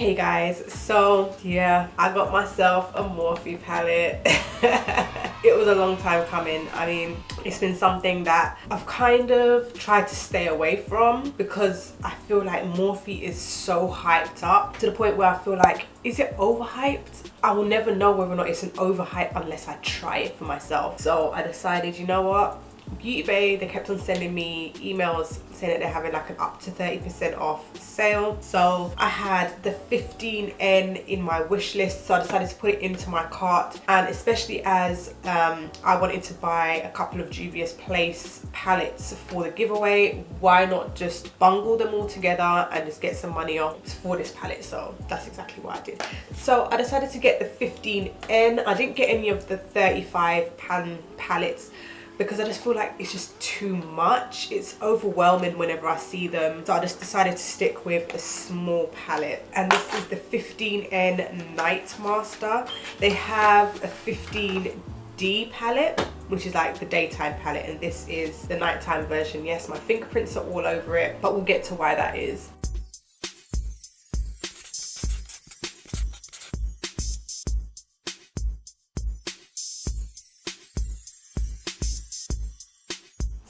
Hey guys, so yeah, I got myself a Morphe palette. It was a long time coming. I mean, it's been something that I've kind of tried to stay away from because I feel like Morphe is so hyped up to the point where I feel like, is it overhyped? I will never know whether or not it's an overhype unless I try it for myself. So I decided, you know what? Beauty Bay, they kept on sending me emails saying that they're having like an up to 30% off sale. So I had the 15N in my wish list, so I decided to put it into my cart. And especially as I wanted to buy a couple of Juvias Place palettes for the giveaway, why not just bungle them all together and just get some money off for this palette? So that's exactly what I did. So I decided to get the 15N. I didn't get any of the 35 pan palettes because I just feel like it's just too much. It's overwhelming whenever I see them. So I just decided to stick with a small palette. And this is the 15N Night Master. They have a 15D palette, which is like the daytime palette, and this is the nighttime version. Yes, my fingerprints are all over it, but we'll get to why that is.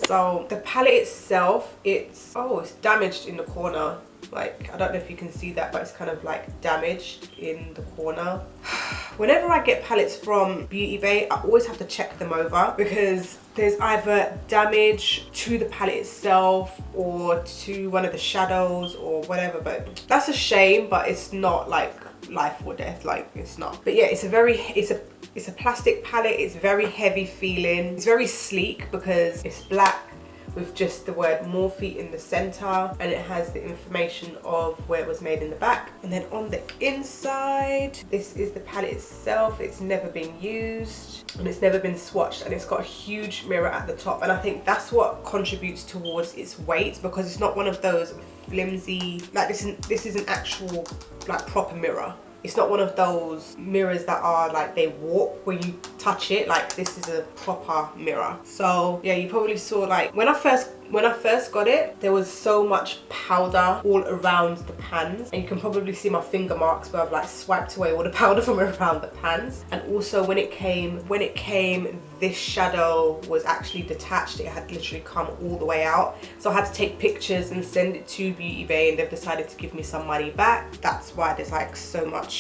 So the palette itself, it's damaged in the corner. Like, I don't know if you can see that, but it's kind of like damaged in the corner. Whenever I get palettes from Beauty Bay, I always have to check them over because there's either damage to the palette itself or to one of the shadows or whatever. But that's a shame, but it's not like life or death, like it's not. But yeah, it's a plastic palette. It's very heavy feeling. It's very sleek because it's black with just the word Morphe in the center, and it has the information of where it was made in the back. And then on the inside, this is the palette itself. It's never been used and it's never been swatched, and it's got a huge mirror at the top, and I think that's what contributes towards its weight, because it's not one of those flimsy, like this is an actual like proper mirror. It's not one of those mirrors that are like they warp when you touch it. Like, this is a proper mirror. So yeah, you probably saw, like, when I first got it, there was so much powder all around the pans, and you can probably see my finger marks where I've like swiped away all the powder from around the pans. And also when it came, this shadow was actually detached. It had literally come all the way out, so I had to take pictures and send it to Beauty Bay, and they've decided to give me some money back. That's why there's like so much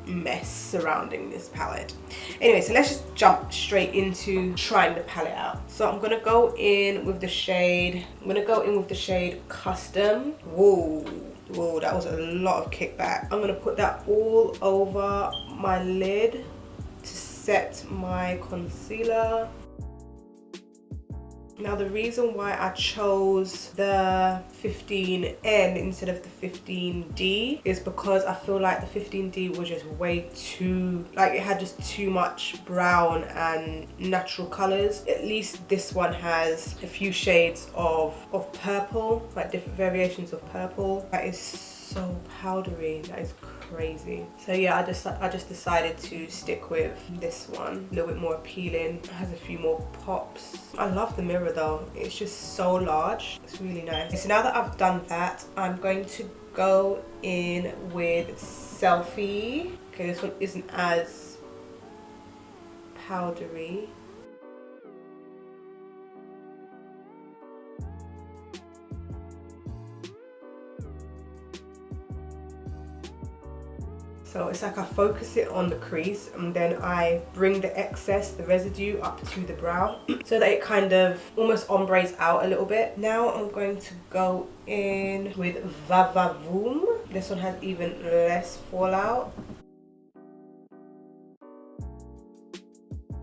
mess surrounding this palette. Anyway, so let's just jump straight into trying the palette out. So I'm gonna go in with the shade, Custom. Whoa, that was a lot of kickback. I'm gonna put that all over my lid to set my concealer. Now, the reason why I chose the 15N instead of the 15D is because I feel like the 15D was just way too, like, it had just too much brown and natural colors. At least this one has a few shades of purple, like different variations of purple. That is so powdery, that is crazy. So yeah, I just decided to stick with this one. A little bit more appealing, it has a few more pops. I love the mirror though, it's just so large, it's really nice. So now that I've done that, I'm going to go in with Selfie. Okay, this one isn't as powdery. So it's like I focus it on the crease, and then I bring the excess, the residue, up to the brow so that it kind of almost ombres out a little bit. Now I'm going to go in with Va Va Voom. This one has even less fallout.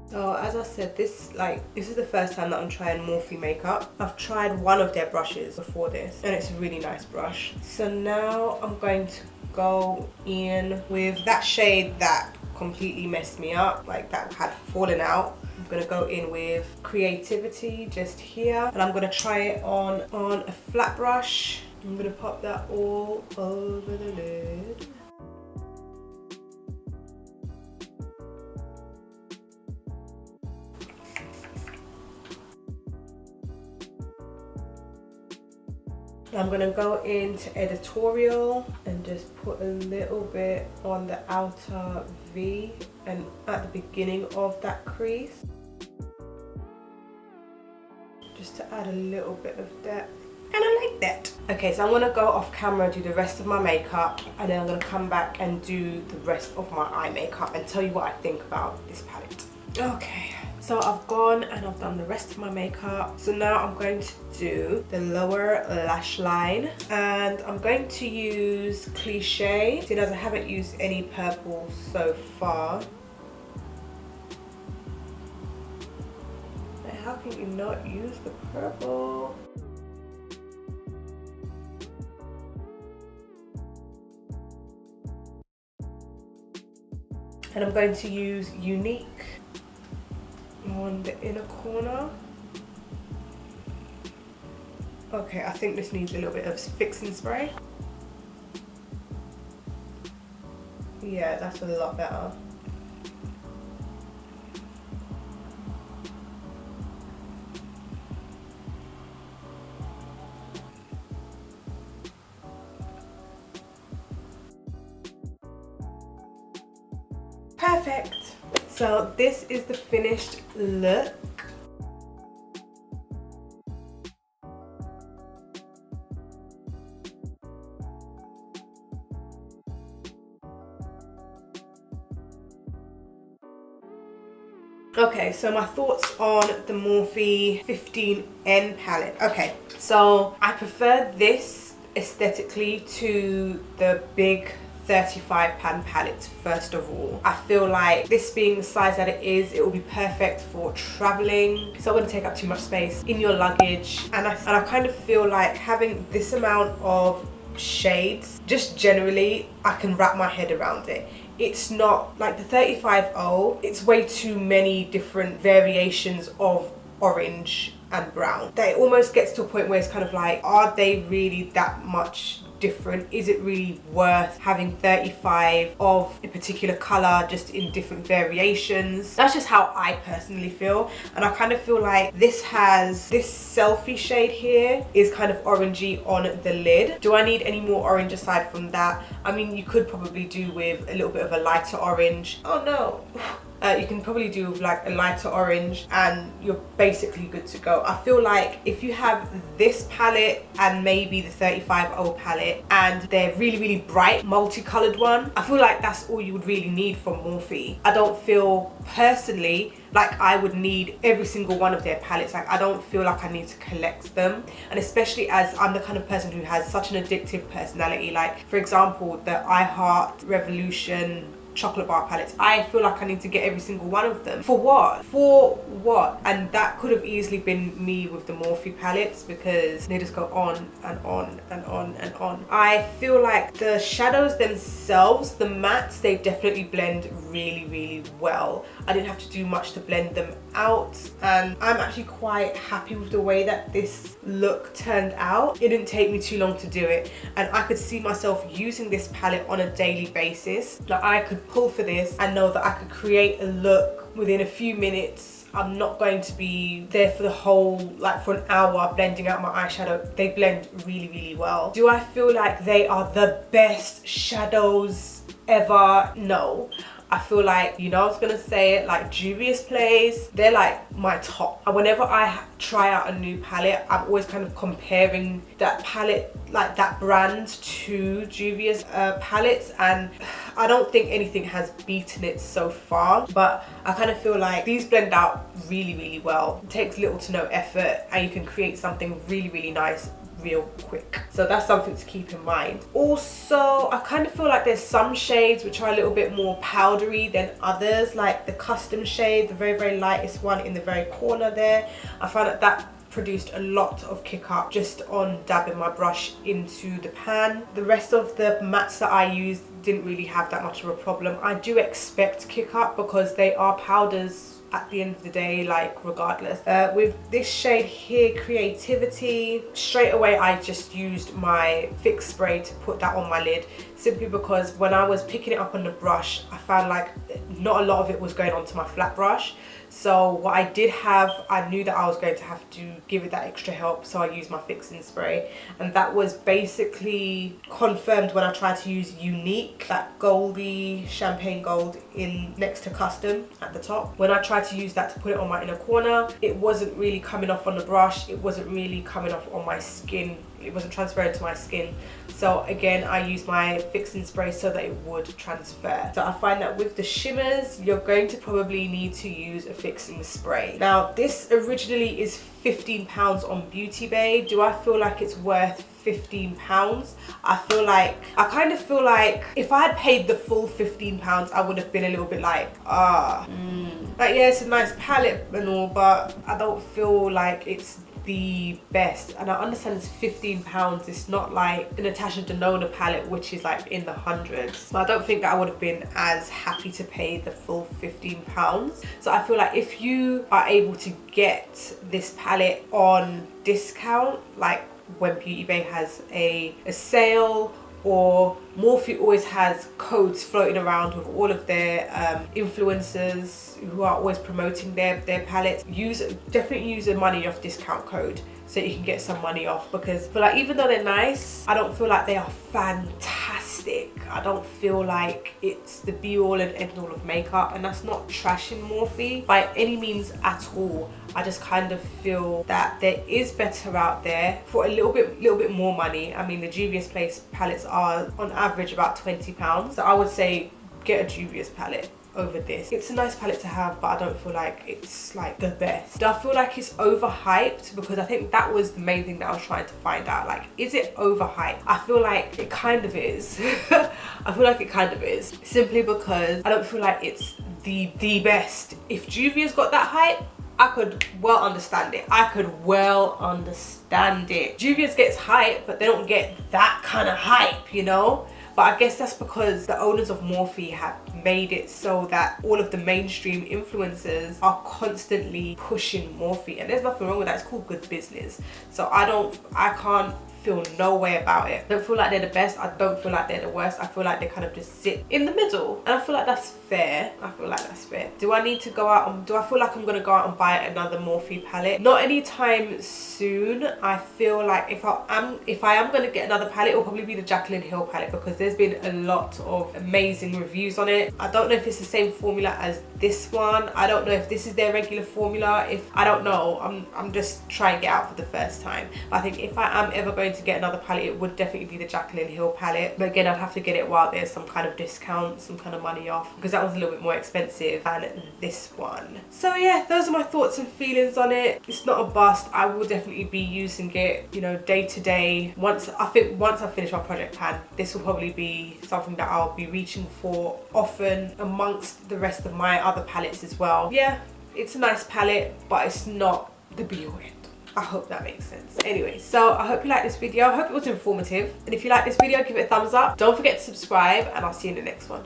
So as I said, this is the first time that I'm trying Morphe makeup. I've tried one of their brushes before this, and it's a really nice brush. So now I'm going to go in with that shade that completely messed me up, like that had fallen out. I'm gonna go in with Creativity just here, and I'm gonna try it on a flat brush. I'm gonna pop that all over the lid. I'm gonna go into editorial and just put a little bit on the outer V and at the beginning of that crease, just to add a little bit of depth. And I like that. Okay, so I'm gonna go off camera, do the rest of my makeup, and then I'm gonna come back and do the rest of my eye makeup and tell you what I think about this palette. Okay, so I've gone and I've done the rest of my makeup. So now I'm going to do the lower lash line, and I'm going to use Cliche, seeing as I haven't used any purple so far. How can you not use the purple? And I'm going to use Unique on the inner corner. Okay, I think this needs a little bit of fixing spray. Yeah, that's a lot better. Perfect. So this is the finished look. Okay, so my thoughts on the Morphe 15N palette. Okay, so I prefer this aesthetically to the big 35 pan palettes. First of all, I feel like this being the size that it is, it will be perfect for traveling. It's not going to take up too much space in your luggage, and I kind of feel like having this amount of shades, just generally, I can wrap my head around it. It's not like the 35O, it's way too many different variations of orange and brown that it almost gets to a point where it's kind of like, are they really that much different? Is it really worth having 35 of a particular color just in different variations? That's just how I personally feel, and I kind of feel like this has this selfie shade here is kind of orangey on the lid. Do I need any more orange aside from that? I mean, you could probably do with a little bit of a lighter orange. Oh no. You can probably do with like a lighter orange and you're basically good to go. I feel like if you have this palette and maybe the 35O palette and they're really bright multicolored one, I feel like that's all you would really need from Morphe. I don't feel personally like I would need every single one of their palettes. Like, I don't feel like I need to collect them, and especially as I'm the kind of person who has such an addictive personality. Like, for example, the I Heart Revolution chocolate bar palettes, I feel like I need to get every single one of them. For what? For what? And that could have easily been me with the Morphe palettes, because they just go on and on and on and on. I feel like the shadows themselves, the mattes, they definitely blend really well. I didn't have to do much to blend them out, and I'm actually quite happy with the way that this look turned out. It didn't take me too long to do it, and I could see myself using this palette on a daily basis. Like, I could pull for this and know that I could create a look within a few minutes. I'm not going to be there for the whole, like for an hour blending out my eyeshadow. They blend really well. Do I feel like they are the best shadows ever? No. I feel like, you know, I was gonna say it, like Juvias plays, they're like my top. And whenever I try out a new palette, I'm always kind of comparing that palette, like that brand, to Juvia's palettes, and I don't think anything has beaten it so far. But I kind of feel like these blend out really well. It takes little to no effort, and you can create something really nice real quick. So that's something to keep in mind. Also, I kind of feel like there's some shades which are a little bit more powdery than others, like the custom shade, the very lightest one in the very corner there. I found that produced a lot of kick up just on dabbing my brush into the pan. The rest of the mattes that I used didn't really have that much of a problem. I do expect kick up because they are powders at the end of the day, like regardless. With this shade here, Creativity, straight away I just used my fix spray to put that on my lid, simply because when I was picking it up on the brush, I found like not a lot of it was going onto my flat brush. So what I did have, I knew that I was going to have to give it that extra help, so I used my fixing spray, and that was basically confirmed when I tried to use Unique, that goldy champagne gold in next to custom at the top. When I tried to use that to put it on my inner corner, it wasn't really coming off on the brush, it wasn't really coming off on my skin, it wasn't transferring to my skin. So again, I used my fixing spray so that it would transfer. So I find that with the shimmers, you're going to probably need to use a fixing spray. Now this originally is £15 on Beauty Bay. Do I feel like it's worth £15? I kind of feel like if I had paid the full £15, I would have been a little bit like, like, yeah, it's a nice palette and all, but I don't feel like it's the best. And I understand it's £15, it's not like the Natasha Denona palette, which is like in the hundreds. But I don't think that I would have been as happy to pay the full £15. So I feel like if you are able to get this palette on discount, like when Beauty Bay has a sale, or Morphe always has codes floating around with all of their influencers who are always promoting their palettes, definitely use a money off discount code so you can get some money off, because I feel like even though they're nice, I don't feel like they are fantastic. I don't feel like it's the be all and end all of makeup, and that's not trashing Morphe by any means at all. I just kind of feel that there is better out there for a little bit more money. I mean, the Juvias Place palettes are on average about £20, so I would say get a Juvias palette over this. It's a nice palette to have, but I don't feel like it's like the best. Do I feel like it's overhyped? Because I think that was the main thing that I was trying to find out. Like, is it overhyped? I feel like it kind of is. I feel like it kind of is, simply because I don't feel like it's the best. If Juvia's got that hype, I could well understand it. I could well understand it. Juvia's gets hype, but they don't get that kind of hype, you know? But I guess that's because the owners of Morphe have made it so that all of the mainstream influencers are constantly pushing Morphe, and there's nothing wrong with that. It's called good business. So I can't feel no way about it. I don't feel like they're the best, I don't feel like they're the worst. I feel like they kind of just sit in the middle, and I feel like that's fair. I feel like that's fair. Do I need to go out and do I feel like I'm gonna go out and buy another Morphe palette? Not anytime soon. I feel like if I am gonna get another palette, it will probably be the Jaclyn Hill palette, because there's been a lot of amazing reviews on it. I don't know if it's the same formula as this one. I don't know if this is their regular formula. I don't know. I'm just trying it out for the first time. But I think if I am ever going to get another palette, it would definitely be the Jaclyn Hill palette. But again, I'd have to get it while there's some kind of discount, some kind of money off, because that was a little bit more expensive than this one. So yeah, those are my thoughts and feelings on it. It's not a bust. I will definitely be using it, you know, day to day. Once I finish my project pan, this will probably be something that I'll be reaching for often amongst the rest of my other palettes as well. Yeah, it's a nice palette, but it's not the be all end. I hope that makes sense. Anyway, so I hope you liked this video. I hope it was informative. And if you like this video, give it a thumbs up. Don't forget to subscribe, and I'll see you in the next one.